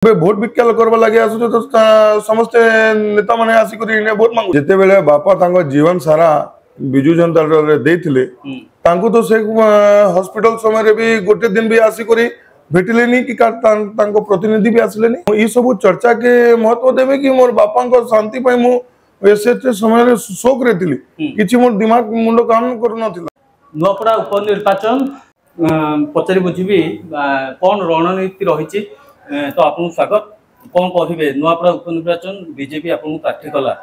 Vote विकल करवा लगे आसु तो समस्त नेता माने आसी करी भोट मांगु जेते बेले बापा तांको जीवन सारा बिजु जनता दल रे देथिले तांको तो से हॉस्पिटल समय रे भी गोटे दिन भी आसी करी भेटिलेनी कि तांको प्रतिनिधि भी आसलेनी ई सब चर्चा के महत्व देबे कि मोर बापा को शांति पई मु एसे समय रे शोक रे थिली किछि मोर दिमाग मुंडो काम करू नथिला नुआपड़ा उपनिर्वाचन पचारि बुझिबी कोन रणनीति रहिछि तो आपन स्वागत कौन कहे नुआपड़ा उपनिर्वाचन बीजेपी आपन प्रार्थी कला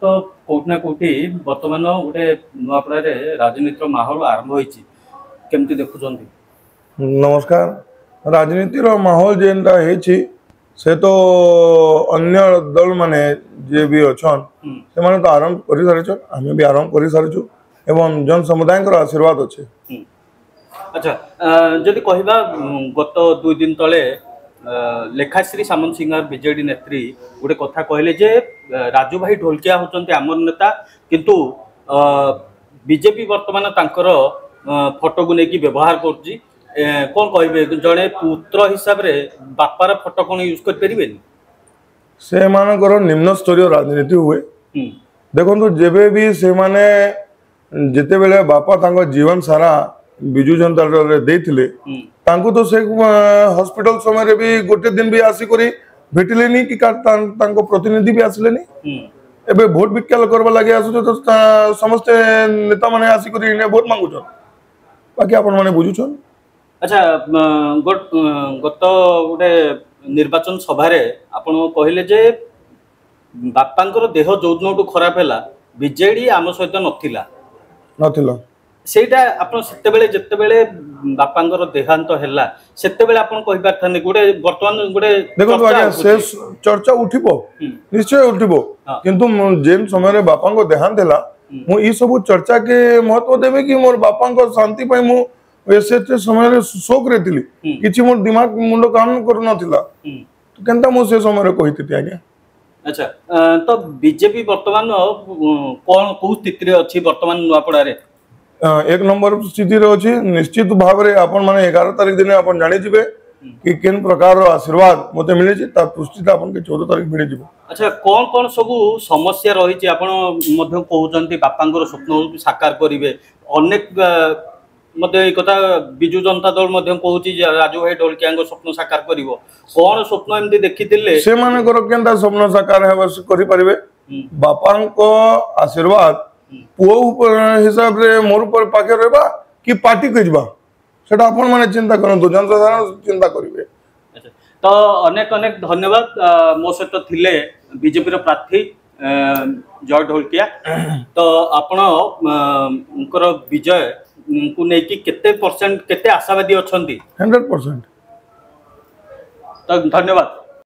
तो कोठना कोठी वर्तमान गोटे नुआपड़ा रे राजनीतिर माहौल आरंभ होईछि केमति देखुचंती। नमस्कार। राजनीतिर माहौल जेनटा हेछि से तो अन्य दल माने जे भी अछन से माने तो आरंभ करि सारिछन हमें भी आरंभ करि सारिछु एवं जन समुदाय को आशीर्वाद अछि। अच्छा जदि कहबा गत 2 दिन तले लेखाश्री सामंत सिंह बीजेडी नेत्री गोटे कथा कहले जे राजू भाई ढोलकिया होचंती आमर नेता किंतु बीजेपी वर्तमान तांकर फोटो को लेकिन व्यवहार करछि कौन कहबे जड़े पुत्र हिसाब रे बापार फोटो कौन यूज कर परिबेनी से मानकर निम्न स्तरीय राजनीति हुए देखो जेबे भी से माने जेते बेले बापा तांको जीवन सारा बिजु जनता दल रे देथिले तांको तो से हॉस्पिटल समय रे भी गोटे दिन भी आसी करी भेटिलेनी कि तांको प्रतिनिधि भी आसलेनी एबे भोट विकल करवा लगे आसु तो समस्त नेता माने आसी करी भोट मांगुछन बाकी आपन माने बुझुछन। अच्छा गत गोटे निर्वाचन सभा रे आपन कहले जे बापांकर देह जोदनटू खराब हैला बीजेडी आम सहित नथिला सेटा आपन सेते बेले जत्ते बेले बापांकर देहांत हैला सेते बेले आपन कहि पाथाने गोटे वर्तमान गोटे देखो आज्ञा से चर्चा उठिबो निश्चय उठिबो किंतु जेन समय रे बापांको देहांत हैला मु ई सब चर्चा के महत्व देबे कि मोर बापांको शांति पई मु एसे समय रे शोक रे थिली किछि मोर दिमाग मुंडो काम करू नथिला तो केनता मु से समय रे कहिति आज्ञा। अच्छा तो बीजेपी वर्तमान कोन को स्थिति रे अछि वर्तमान नुआपड़ा रे एक नंबर स्थिति रे अछि निश्चित भाव रे आपन माने 11 तारिख दिन आपन जानि जिवे कि केन प्रकार रो आशीर्वाद मते मिले छि ता पुष्टि आपन के 14 तारिख मिले जिवो। अच्छा कोन कोन सब समस्या रही छि आपन मध्य कहउचंती बापांकर स्वप्न साकार करिवे अनेक मते कथा बिजु जनता दल मध्य कहउछि राजू भाई ढोलकियांको स्वप्न साकार करिवो कोन स्वप्न एमदी देखितिले से मानकर केनता स्वप्न साकार हेबा करि परिबे बापांको आशीर्वाद पुओ हिसाब रे मोर ऊपर पाखे रहबा कि पार्टी कइबा सेटा अपन माने चिंता करन जनसाधारण चिंता करिवे। अच्छा तो अनेक अनेक धन्यवाद मो सहित थिले बीजेपी रो प्रार्थी जय ढोलकिया तो आपण उनकर विजय को नै कि केते परसेंट केते आशावादी अछंती 100%। तो धन्यवाद।